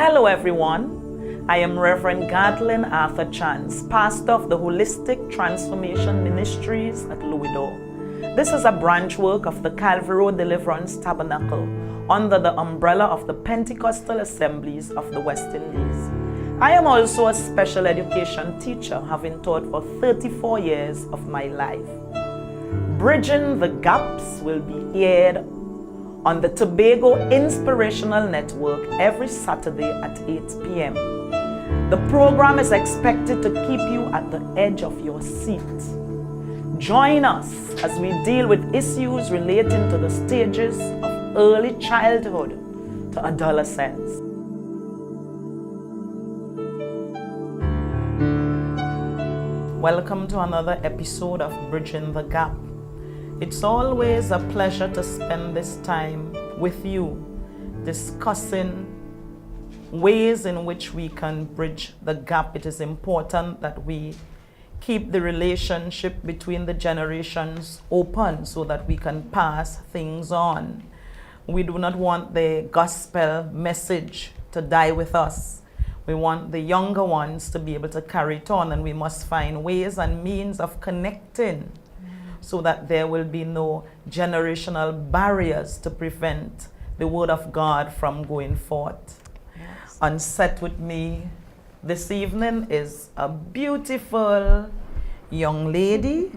Hello everyone, I am Reverend Gartlyn Chance, pastor of the Holistic Transformation Ministries at Louis. This is a branch work of the Calvary Road Deliverance Tabernacle under the umbrella of the Pentecostal Assemblies of the West Indies. I am also a special education teacher, having taught for 34 years of my life. Bridging the Gaps will be aired on the Tobago Inspirational Network every Saturday at 8 p.m. The program is expected to keep you at the edge of your seat. Join us as we deal with issues relating to the stages of early childhood to adolescence. Welcome to another episode of Bridging the Gap. It's always a pleasure to spend this time with you, discussing ways in which we can bridge the gap. It is important that we keep the relationship between the generations open so that we can pass things on. We do not want the gospel message to die with us. We want the younger ones to be able to carry it on, and we must find ways and means of connecting so that there will be no generational barriers to prevent the word of God from going forth. Yes. On set with me this evening is a beautiful young lady.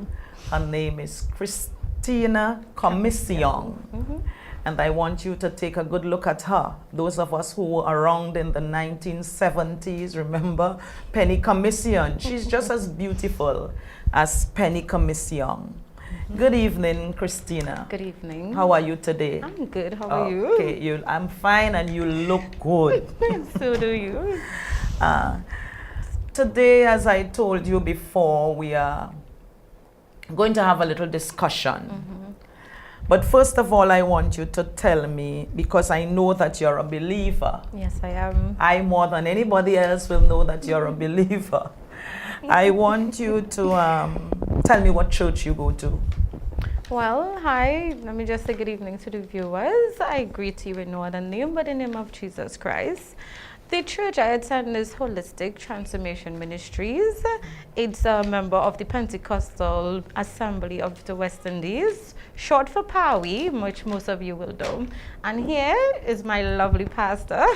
Her name is Christina Commission. And I want you to take a good look at her. Those of us who were around in the 1970s, remember Penny Commission. She's just as beautiful as Penny Commission. Good evening, Christina. Good evening. How are you today? I'm good. How are you? Okay, I'm fine and you look good. So do you. Today, as I told you before, we are going to have a little discussion. But first of all, I want you to tell me, because I know that you're a believer. Yes, I am. I, more than anybody else, will know that you're a believer. I want you to tell me what church you go to. Well, hi. Let me just say good evening to the viewers. I greet you in no other name but the name of Jesus Christ. The church I attend is Holistic Transformation Ministries. It's a member of the Pentecostal Assembly of the West Indies, short for PAWI, which most of you will know. And here is my lovely pastor.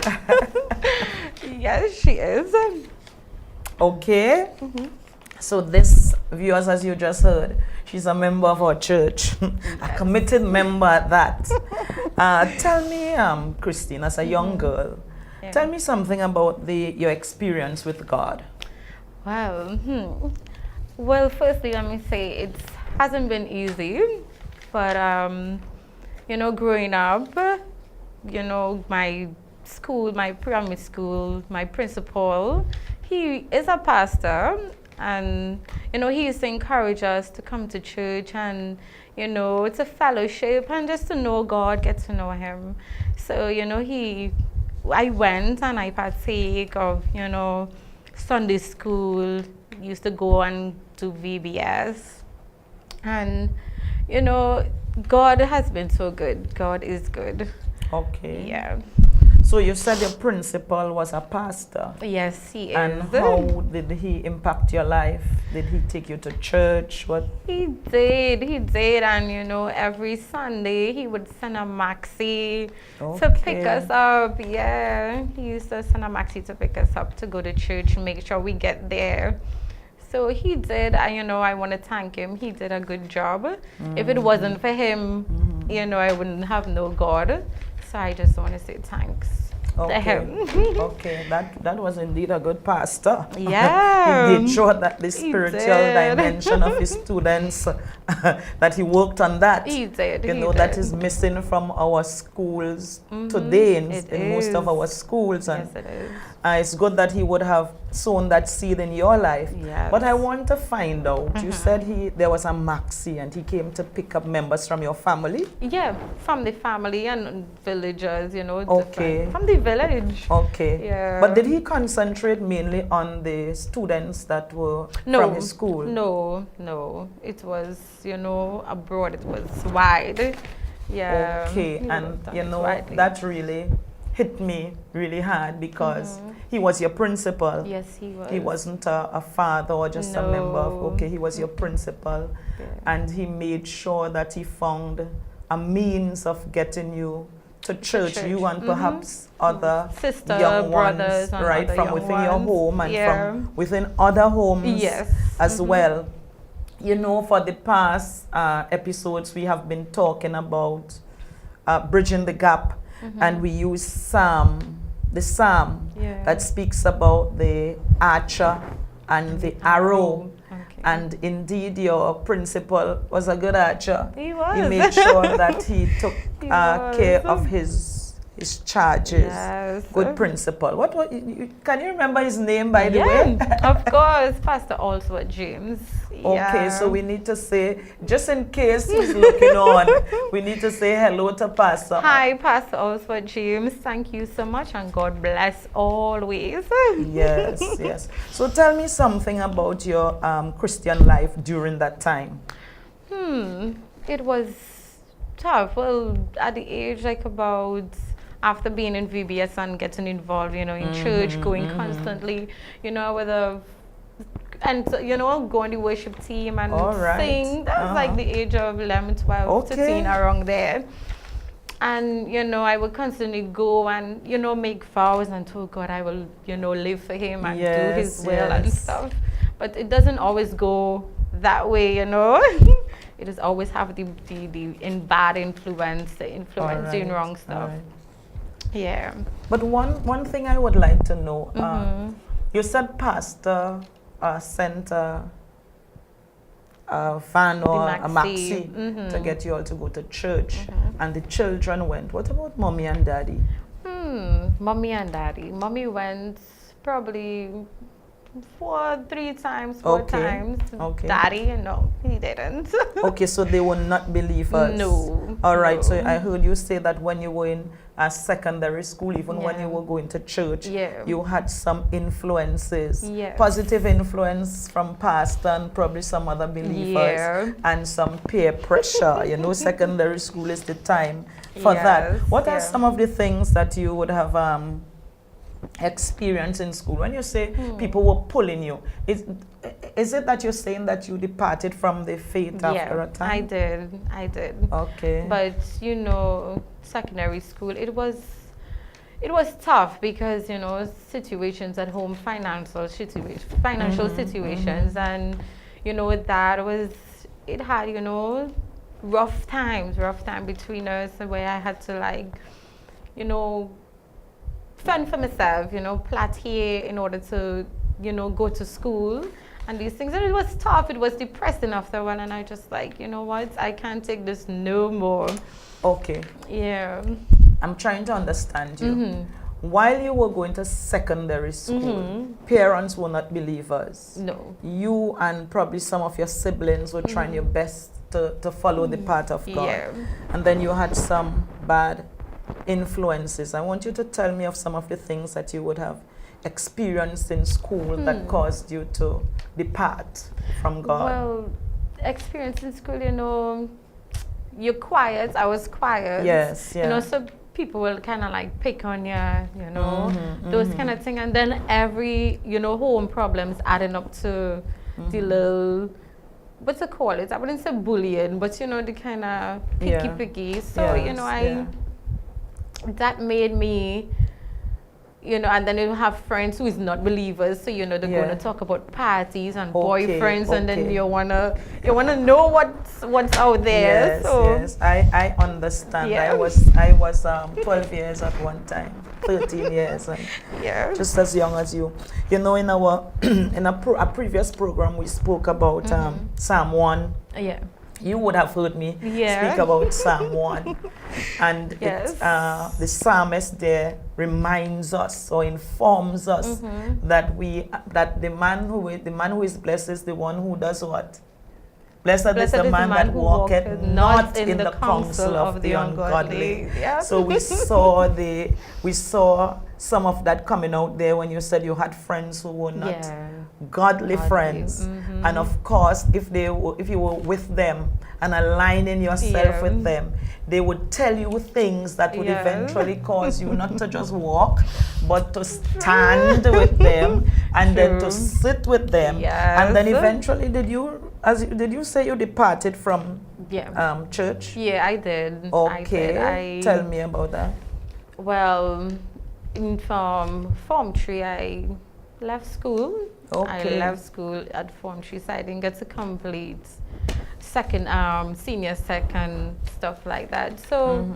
Yes, she is. Okay. So this, viewers, as you just heard, she's a member of our church, a committed member at that. Tell me, Christine, as a young girl, tell me something about your experience with God. Well, well, firstly, let me say it hasn't been easy, but you know, growing up, you know, my school, my primary school, my principal, he is a pastor, and you know, he used to encourage us to come to church, and you know, it's a fellowship and just to know God, get to know him. So you know, I went and I partake of, you know, Sunday school, used to go and do VBS. And, you know, God has been so good. God is good. Okay. Yeah. So you said your principal was a pastor. Yes, he is. And how did he impact your life? Did he take you to church? What? He did. And you know, every Sunday he would send a maxi to pick us up. Yeah, he used to send a maxi to pick us up to go to church, make sure we get there. So he did. You know, I want to thank him. He did a good job. If it wasn't for him, you know, I wouldn't have no God. So I just want to say thanks to him. Okay, that was indeed a good pastor. Yeah. He made sure that the spiritual dimension of his students, that he worked on that. He did. You know, that is missing from our schools today in most of our schools. And yes, it is. It's good that he would have sown that seed in your life. Yes. But I want to find out, you said there was a maxi and he came to pick up members from your family? Yeah, from the family and villagers, you know. Okay. From the village. Okay. Yeah. But did he concentrate mainly on the students that were from his school? No. It was, you know, abroad. It was wide. Yeah. Okay. And, you know, that really hit me really hard because he was your principal. Yes, he was. He wasn't a father or just a member of, okay, he was your principal. Yeah. And he made sure that he found a means of getting you to church, you and perhaps other sister, young brothers, ones, right, from within your home and from within other homes as well. You know, for the past episodes, we have been talking about bridging the gap, and we use the psalm that speaks about the archer and the arrow. And indeed, your principal was a good archer. He was. He made sure that he took care of his charges. Yes. Good principal. Can you remember his name, by the way? Of course, Pastor Allsworth James. Okay, so we need to say, just in case he's looking on, we need to say hello to Pastor. Hi, Pastor Allsworth James. Thank you so much, and God bless always. Yes, yes. So tell me something about your Christian life during that time. It was tough. Well, at the age after being in VBS and getting involved, in church, going constantly, with going to worship team and sing. That was like the age of 11, 12, 13, around there. And, I would constantly go and, make vows and told God I will, live for him and do his will and stuff. But it doesn't always go that way, It is always have the bad influence, the influence doing wrong stuff. Yeah. But one thing I would like to know, you said Pastor sent a van or a maxi to get you all to go to church, and the children went. What about mommy and daddy? Mommy and daddy. Mommy went probably 4 times. Okay. Daddy, no, he didn't. Okay, so they were not believers. No. All right. So I heard you say that when you were in secondary school, even when you were going to church, you had some influences, positive influence from pastor and probably some other believers, and some peer pressure. Secondary school is the time for that. What are some of the things that you would have experience in school when you say people were pulling you? Is it that you're saying that you departed from the faith after a time? I did. Okay. But secondary school, it was tough because situations at home, financial situations, and it had rough time between us, where I had to fend for myself, plait here in order to, go to school and these things. And it was tough. It was depressing after a while. And I just what? I can't take this no more. Okay. Yeah. I'm trying to understand you. While you were going to secondary school, parents were not believers. No. You and probably some of your siblings were trying your best to follow the path of God. Yeah. And then you had some bad influences. I want you to tell me of some of the things that you would have experienced in school that caused you to depart from God. Well, experience in school, you're quiet. I was quiet. Yes, yeah. So people will kind of pick on you, those kind of things. And then every, home problems adding up to the little, what's it called? I wouldn't say bullying, but the kind of picky. So, that made me, and then you have friends who is not believers, so they're going to talk about parties and boyfriends, and then you wanna know what's out there. Yes, I understand. I was 12 years at one time, 13 years, and just as young as you. In our in a previous program we spoke about Psalm 1. Yeah. You would have heard me speak about Psalm 1. And the psalmist there reminds us or informs us that the man who is blessed is the one who does what? Blessed is the man that walketh not in the counsel of the ungodly. Yeah. So we saw some of that coming out there when you said you had friends who were not godly friends. And of course, if you were with them and aligning yourself with them, they would tell you things that would eventually cause you not to just walk, but to stand with them and then to sit with them. And then eventually, did you say you departed from church? Yeah, I did. Okay, I did. Tell me about that. Well, from Form 3, I left school. Okay. I left school at Form 3, so I didn't get to complete senior second, stuff like that. So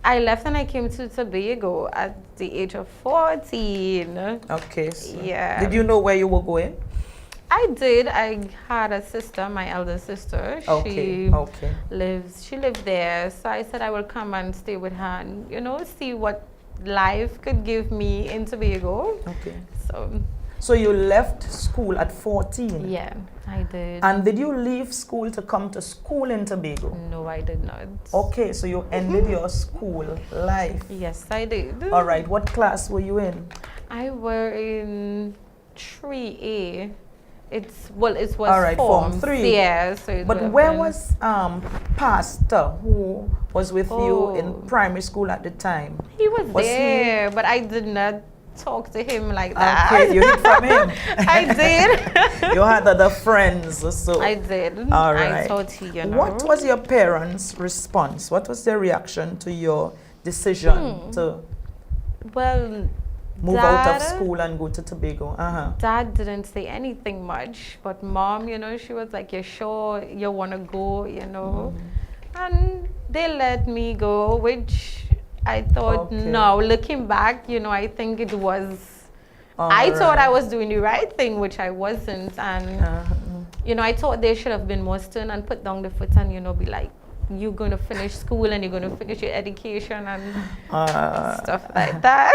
I left and I came to Tobago at the age of 14. Okay. So yeah. Did you know where you were going? I did. I had a sister, my elder sister. Okay. She lived there. So I said I will come and stay with her and, see what life could give me in Tobago. Okay. So you left school at 14? Yeah, I did. And did you leave school to come to school in Tobago? No, I did not. Okay, so you ended your school life. Yes, I did. All right, what class were you in? I were in 3A. It was all right, Form 3. Yeah. So but where was Pastor who was with you in primary school at the time? He was there, but I did not talk to him like that. Okay, you hid from him. I did. You had other friends, so. I did. All right. I thought he, What was your parents' response? What was their reaction to your decision to move out of school and go to Tobago? Dad didn't say anything much, but Mom, she was like, "You sure you want to go?" And they let me go, which I thought, no, looking back, I think it was, I thought I was doing the right thing, which I wasn't. And, I thought they should have been more stern and put down the foot and, be like, you're going to finish school and you're going to finish your education and stuff like that.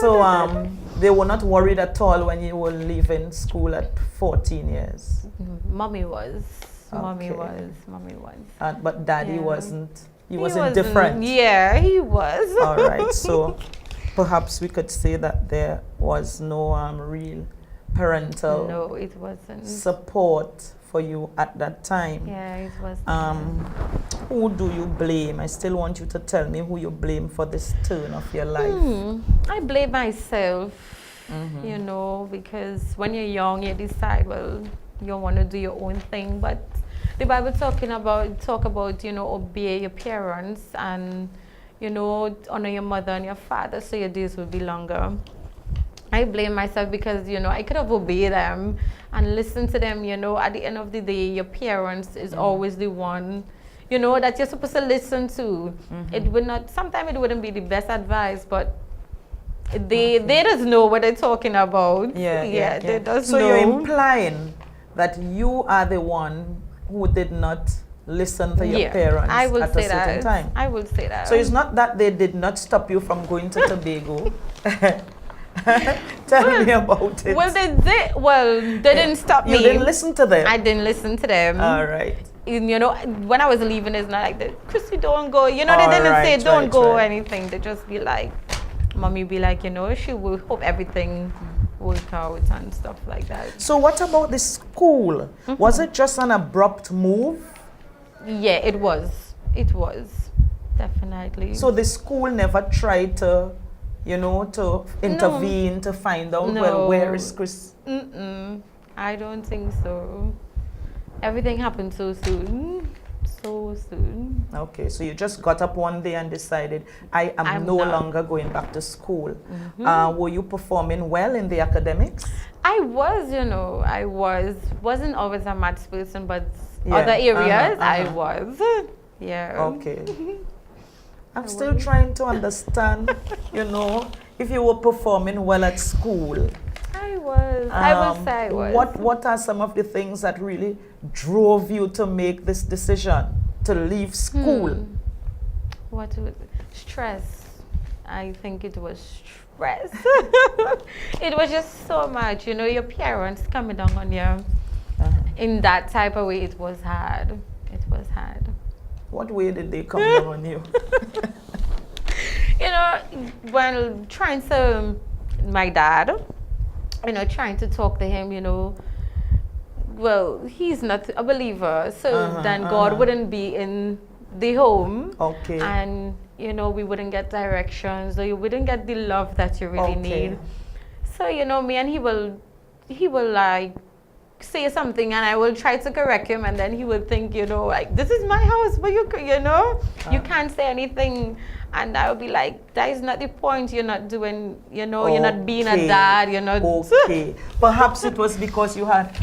So they were not worried at all when you were leaving school at 14 years? Mommy was. Okay. Mommy was. But Daddy wasn't. He was indifferent. Yeah, he was. All right. So perhaps we could say that there was no real parental no, it wasn't. support for you at that time. Yeah, it wasn't. Who do you blame? I still want you to tell me who you blame for this turn of your life. I blame myself, because when you're young, you decide, you want to do your own thing, but the Bible talk about obey your parents and honor your mother and your father so your days will be longer. I blame myself because I could have obeyed them and listened to them. At the end of the day, your parents is always the one that you're supposed to listen to. It would not. Sometimes it wouldn't be the best advice, but they just know what they're talking about. Yeah. They just know. So you're implying that you are the one who did not listen to your parents at a certain time. I would say that. So it's not that they did not stop you from going to Tobago. Tell me about it. Well, they did. Well, they didn't stop me. You didn't listen to them? I didn't listen to them. All right. When I was leaving, it's not like that. Chrissy, don't go. They didn't say don't go or anything. They just be like, Mommy be like, she will hope everything work out and stuff like that. So what about the school? Was it just an abrupt move? Yeah, it was. It was. Definitely. So the school never tried to, to intervene, to find out, where is Chris? I don't think so. Everything happened so soon. So soon. Okay, so you just got up one day and decided, I'm no longer going back to school. Were you performing well in the academics? I was, I wasn't always a maths person, but other areas I was. Yeah. Okay. I'm still trying to understand, if you were performing well at school. I was. I would say I was. What are some of the things that really drove you to make this decision to leave school? What was it? Stress. I think it was stress. It was just so much, your parents coming down on you in that type of way. It was hard. It was hard. What way did they come down on you? When trying to, my dad trying to talk to him, well, he's not a believer, so then God wouldn't be in the home. Okay. And, we wouldn't get directions, or you wouldn't get the love that you really need. So, me and he will like say something, and I will try to correct him, and then he will think, like, this is my house, but you can't say anything. And I will be like, that is not the point. You're not doing, you're not being a dad. You're not. Okay. Perhaps it was because you had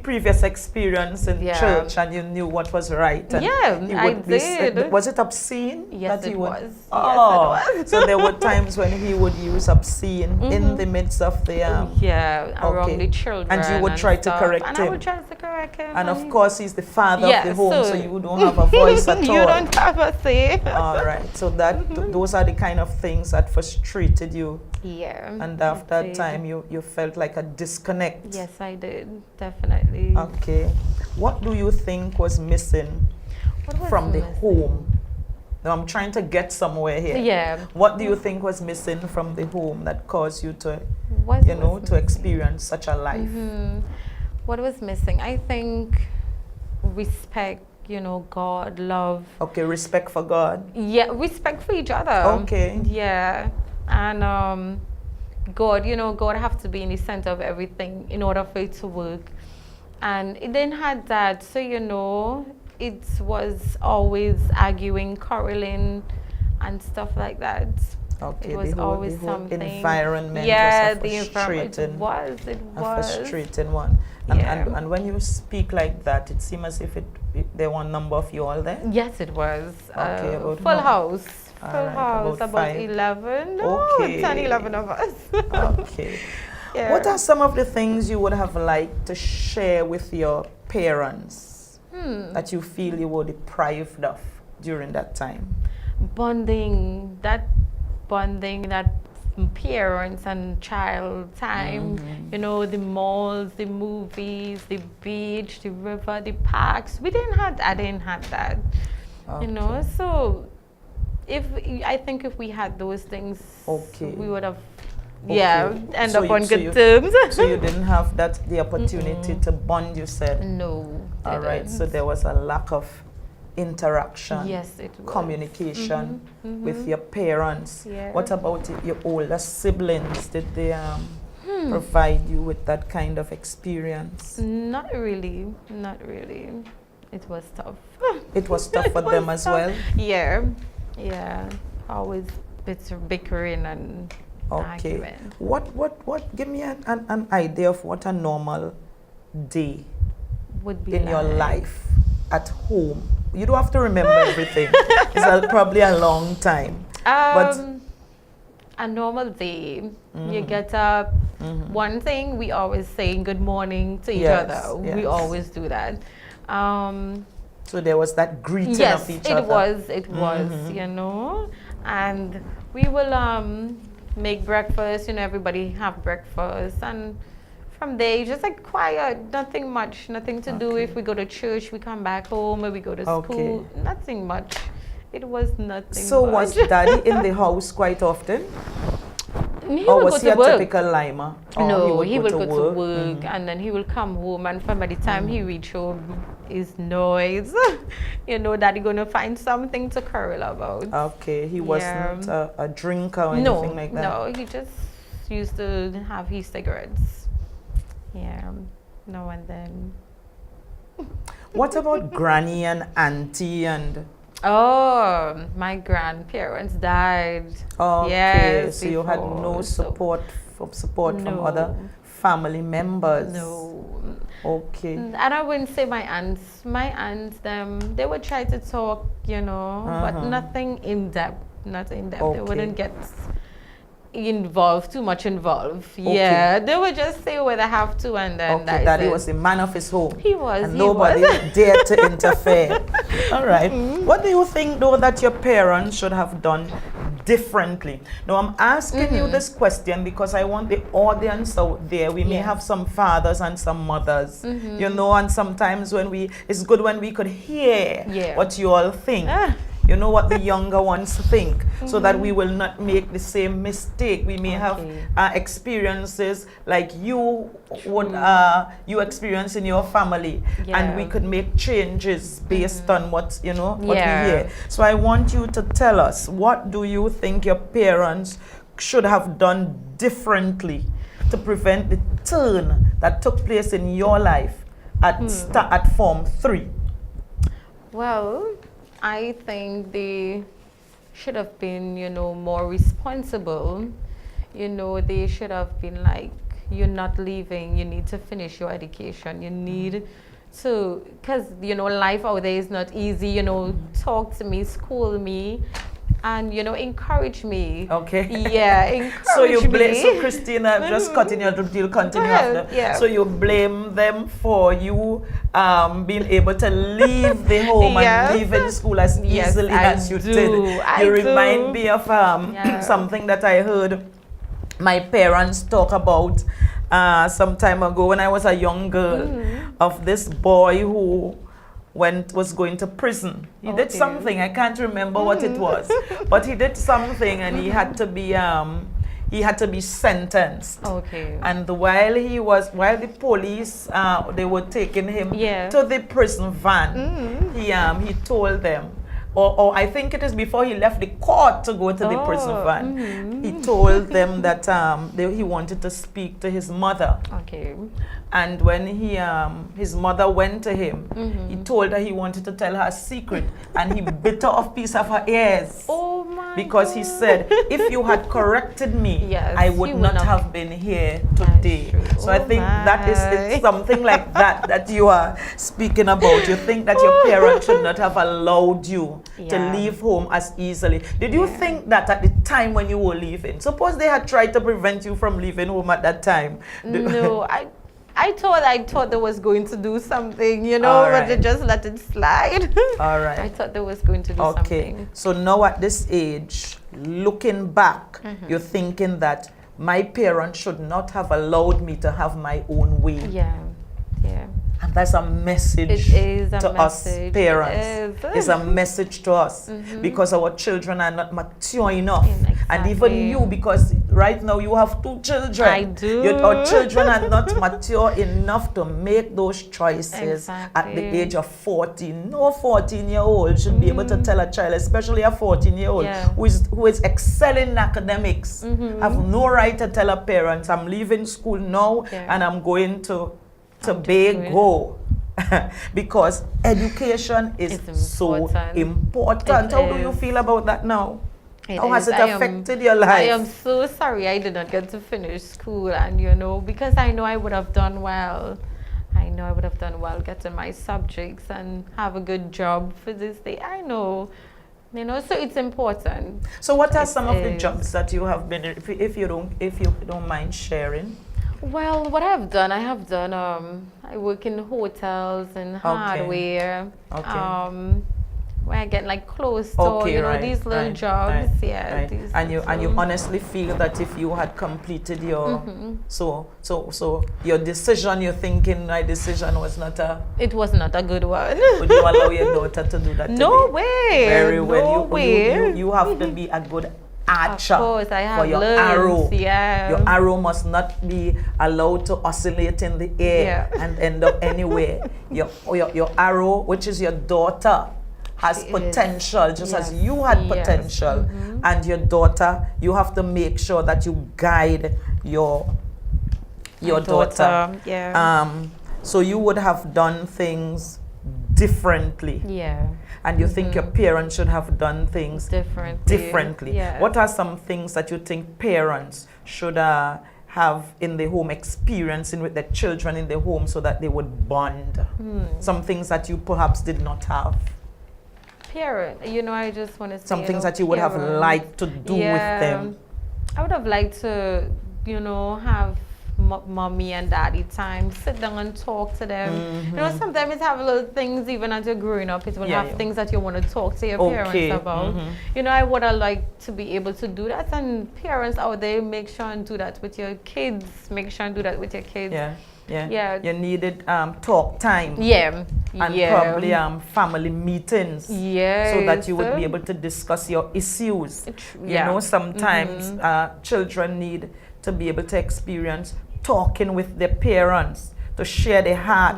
previous experience in church, and you knew what was right. And I did. Was it obscene? Yes, it was. Oh, yes, it was. So there were times when he would use obscene in the midst of the around the children, and you would try to correct him. And I would try to correct him. And of course, he's the father of the home, so you don't have a voice at all. You don't have a say. All right. So those are the kind of things that frustrated you. Yeah. And after that time, you felt like a disconnect. Yes, I did. Definitely. Okay. What do you think was missing from the home? Now, I'm trying to get somewhere here. Yeah. What do you think was missing from the home that caused you to, to experience such a life? What was missing? I think respect, God, love. Okay, respect for God. Yeah, respect for each other. Okay. Yeah. And God, God have to be in the center of everything in order for it to work. And it didn't have that, so it was always arguing, quarreling, and stuff like that. Okay, it was always the whole something. Environment was the environment. It was. A frustrating one. And when you speak like that, it seems as if there were a number of you all there? Yes, it was. Okay, about full house. Full house, about 11. No, 10, 11 of us. Okay. Yeah. What are some of the things you would have liked to share with your parents that you feel you were deprived of during that time? Bonding, that parents and child time, the malls, the movies, the beach, the river, the parks. I didn't have that. Okay. So I think if we had those things, we would have end up on good terms. So you didn't have the opportunity to bond, you said? No. All right, so there was a lack of interaction, yes, it was. Communication with your parents. Yeah. What about your older siblings? Did they provide you with that kind of experience? Not really. It was tough. It was tough for them as well? Yeah. Always bickering and arguing. What give me an idea of what a normal day would be in your life at home. You don't have to remember everything. It's probably a long time. But a normal day, you get up. One thing, we always say good morning to each other. Yes. We always do that. So there was that greeting of each other. It was, and we will make breakfast, everybody have breakfast, and from there, just like quiet, nothing to do. If we go to church, we come back home, or we go to school, nothing much. It was nothing So much. Was Daddy in the house quite often? Or was he a typical Lima? No, he would go to work, and then he will come home, and by the time he reach home, is noise. Daddy gonna find something to quarrel about. Okay, he wasn't a drinker or anything like that? No, he just used to have his cigarettes. Yeah, now and then. What about Granny and Auntie and... Oh, my grandparents died. Okay, yes, so you had no support from other family members? No. Okay. And I wouldn't say my aunts. My aunts, they would try to talk, but nothing in depth. Not in depth. Okay. They wouldn't get too much involved. Okay. Yeah, they would just say what they have to, and then Daddy was the man of his home. He was. And nobody dared to interfere. All right. What do you think, though, that your parents should have done differently? Now, I'm asking you this question because I want the audience out there. We may have some fathers and some mothers, and sometimes it's good when we could hear what you all think. you know what the younger ones think, so that we will not make the same mistake. We may have experiences like you would you experience in your family, and we could make changes based on what what we hear. So I want you to tell us, what do you think your parents should have done differently to prevent the turn that took place in your life at Form 3? Well, I think they should have been, more responsible. They should have been like, you're not leaving, you need to finish your education. You need to, because, life out there is not easy, talk to me, school me, and, encourage me. Okay. Yeah, encourage So you blame, me. so Christina, I'm just cutting your deal, continue after. Yeah. So you blame them for you being able to leave the home and leaving school as easily as you did. You remind me of something that I heard my parents talk about some time ago when I was a young girl, of this boy who was going to prison. He did something, I can't remember what it was, but he did something, and he had to be sentenced. Okay. And while the police they were taking him to the prison van, he told them, or I think it is before he left the court to go to the prison van, he told them that he wanted to speak to his mother. Okay. And when his mother went to him, he told her he wanted to tell her a secret, and he bit off a piece of her ears. Oh my because God. He said, if you had corrected me, I would not have been here today. So I think that is something like that you are speaking about. You think that your parents should not have allowed you to leave home as easily. Did you think that at the time when you were leaving? Suppose they had tried to prevent you from leaving home at that time. No, I thought they was going to do something, but they just let it slide. All right. I thought they was going to do something. Okay. So now at this age, looking back, you're thinking that my parents should not have allowed me to have my own way. Yeah. Yeah. And that's a message to us parents. It's a message to us because our children are not mature enough. And even you, because right now you have 2 children. I do. Our children are not mature enough to make those choices at the age of 14. No 14-year-old should be able to tell a child, especially a 14-year-old who is excelling in academics, have no right to tell a parent, I'm leaving school now and I'm going to Tobago. Because education is so important. How do you feel about that now? How has it affected your life? I am so sorry I did not get to finish school, and because I know I would have done well. I know I would have done well getting my subjects and have a good job for this day. I know. So it's important. So what are some of the jobs that you have been in, if you don't mind sharing? Well, what I have done, I work in hotels and hardware. Where I get like clothes store, these little jobs. And you honestly feel that if you had completed your so your decision, you're thinking my decision was not a... It was not a good one. Would you allow your daughter to do that No today? way. Very well. You have to be a good archer. Of course, I have for your learned, arrow. Yeah. Your arrow must not be allowed to oscillate in the air and end up anywhere. Your arrow, which is your daughter, has potential just as you had potential. And your daughter, you have to make sure that you guide your daughter. So you would have done things differently. Yeah. And you think your parents should have done things differently. Yeah. What are some things that you think parents should have in the home, experiencing with their children in the home, so that they would bond? Some things that you perhaps did not have. Parent, I just want to say some things that you would have liked to do with them. I would have liked to, have mommy and daddy time, sit down and talk to them. Sometimes it's have little things, even as you're growing up, it will have things that you want to talk to your parents about. I would have liked to be able to do that, and parents out there, make sure and do that with your kids. Make sure and do that with your kids. Yeah. You needed talk time. Yeah. And probably family meetings. Yes. So that you would be able to discuss your issues. You know, sometimes children need to be able to experience talking with their parents, to share their heart,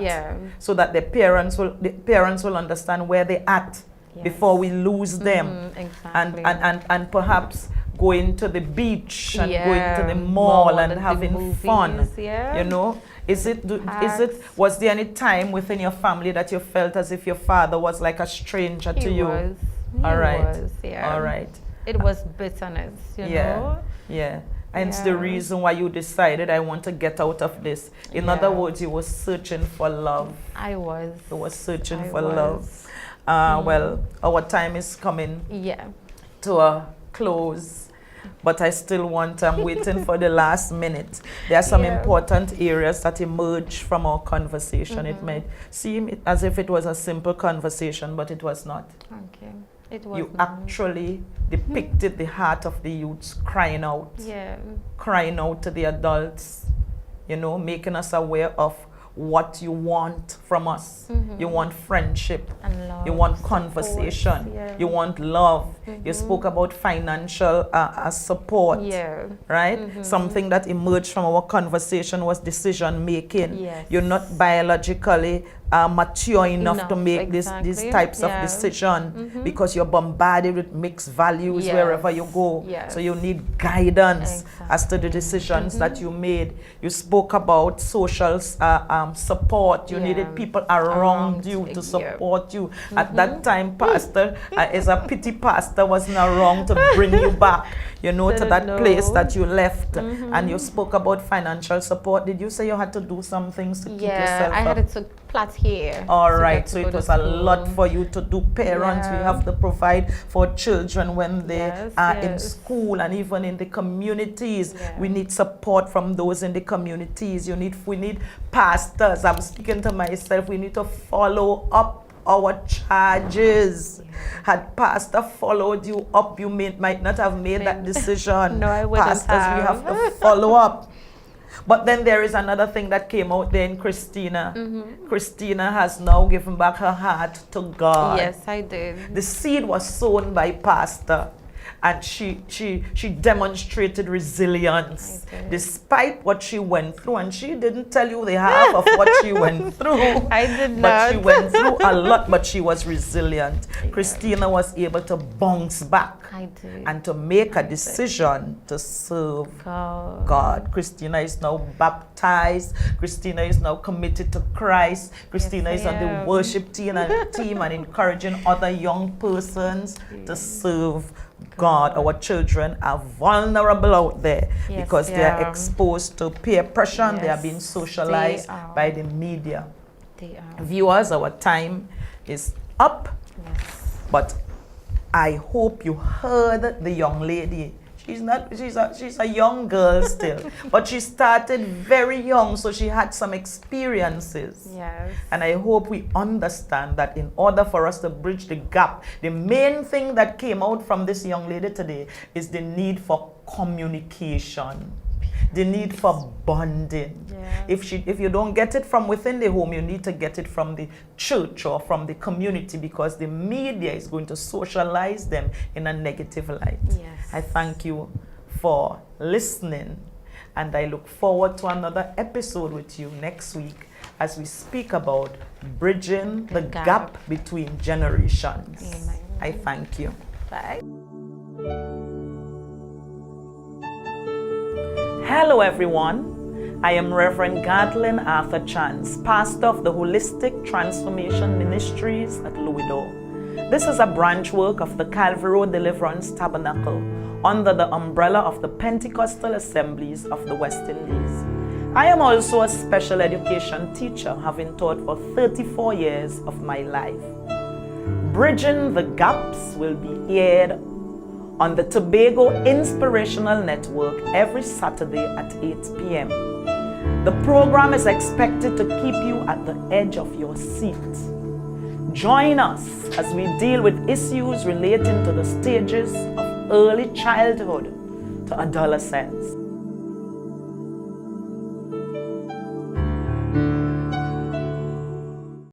so that the parents will understand where they're at before we lose them. Exactly. And perhaps going to the beach and going to the mall and having fun. You know, was there any time within your family that you felt as if your father was like a stranger to you? All right. It was bitterness, you know. Yeah. And it's the reason why you decided, I want to get out of this. In other words, you were searching for love. I was. You were searching for love. Well, our time is coming to a close. But I still I'm waiting for the last minute. There are some important areas that emerge from our conversation. It might seem as if it was a simple conversation, but it was not. Okay. It was you actually depicted the heart of the youths crying out. Crying out to the adults, you know, making us aware of what you want from us. You want friendship, and love, you want conversation, you want love. You spoke about financial support, right? Something that emerged from our conversation was decision making. You're not biologically mature enough to make these types of decisions because you're bombarded with mixed values wherever you go. So you need guidance as to the decisions that you made. You spoke about social support. You needed people around you to support you. At that time, pastor, as a pity pastor, wasn't around to bring you back, you know, to that place that you left. And you spoke about financial support. Did you say you had to do some things to keep yourself up? I had to plait here. All right, so it was a lot for you to do. Parents, we have to provide for children when they are in school and even in the communities. We need support from those in the communities. We need pastors. I'm speaking to myself. We need to follow up our charges. Had pastor followed you up, you might not have made that decision. No, I wouldn't. Pastors, we have to follow up. But then there is another thing that came out there in Christina. Christina has now given back her heart to God. Yes, I did. The seed was sown by pastor. And she demonstrated resilience despite what she went through. And she didn't tell you the half of what she went through. I did not. But she went through a lot, but she was resilient. Christina was able to bounce back and to make a decision to serve God. Christina is now baptized. Christina is now committed to Christ. Christina is on the worship team and encouraging other young persons to serve God. Our children are vulnerable out there because they are exposed to peer pressure and they are being socialized by the media. Viewers, our time is up, but I hope you heard the young lady. She's a young girl still, but she started very young, so she had some experiences. And I hope we understand that in order for us to bridge the gap, the main thing that came out from this young lady today is the need for communication, the need for bonding. If you don't get it from within the home, you need to get it from the church or from the community, because the media is going to socialize them in a negative light. I thank you for listening, and I look forward to another episode with you next week as we speak about bridging the gap between generations. I thank you. Bye. Hello everyone, I am Reverend Gartlyn Arthur Chance, pastor of the Holistic Transformation Ministries at Louisville. This is a branch work of the Calvary Road Deliverance Tabernacle under the umbrella of the Pentecostal Assemblies of the West Indies. I am also a special education teacher, having taught for 34 years of my life. Bridging the Gaps will be aired on the Tobago Inspirational Network every Saturday at 8 p.m. The program is expected to keep you at the edge of your seat. Join us as we deal with issues relating to the stages of early childhood to adolescence.